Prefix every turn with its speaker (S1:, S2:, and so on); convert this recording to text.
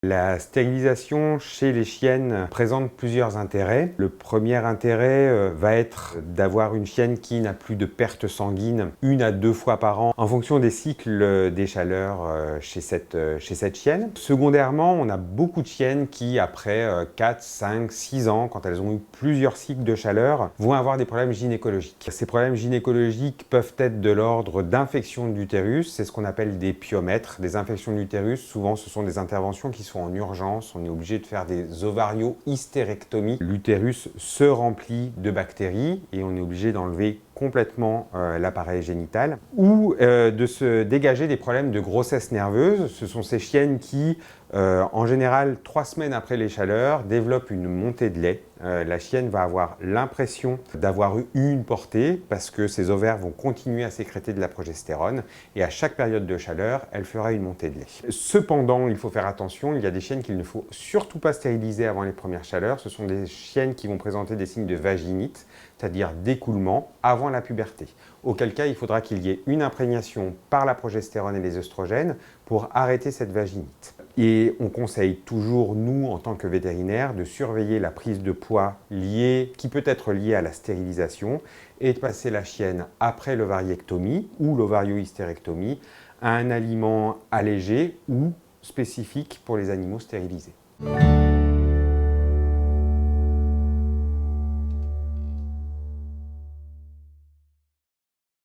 S1: La stérilisation chez les chiennes présente plusieurs intérêts. Le premier intérêt va être d'avoir une chienne qui n'a plus de perte sanguine 1 à 2 fois par an en fonction des cycles des chaleurs chez cette chienne. Secondairement, on a beaucoup de chiennes qui, après 4, 5, 6 ans, quand elles ont eu plusieurs cycles de chaleur, vont avoir des problèmes gynécologiques. Ces problèmes gynécologiques peuvent être de l'ordre d'infections de l'utérus, c'est ce qu'on appelle des pyomètres. Des infections de l'utérus, souvent ce sont des interventions qui sont en urgence, on est obligé de faire des ovario-hystérectomies. L'utérus se remplit de bactéries et on est obligé d'enlever complètement l'appareil génital, ou de se dégager des problèmes de grossesse nerveuse. Ce sont ces chiennes qui, en général, 3 semaines après les chaleurs, développent une montée de lait. La chienne va avoir l'impression d'avoir eu une portée parce que ses ovaires vont continuer à sécréter de la progestérone et à chaque période de chaleur, elle fera une montée de lait. Cependant, il faut faire attention, il y a des chiennes qu'il ne faut surtout pas stériliser avant les premières chaleurs. Ce sont des chiennes qui vont présenter des signes de vaginite, c'est-à-dire d'écoulement avant la puberté. Auquel cas, il faudra qu'il y ait une imprégnation par la progestérone et les œstrogènes pour arrêter cette vaginite. Et on conseille toujours, nous, en tant que vétérinaires, de surveiller la prise de poids qui peut être liée à la stérilisation et de passer la chienne après l'ovariectomie ou l'ovario-hystérectomie à un aliment allégé ou spécifique pour les animaux stérilisés.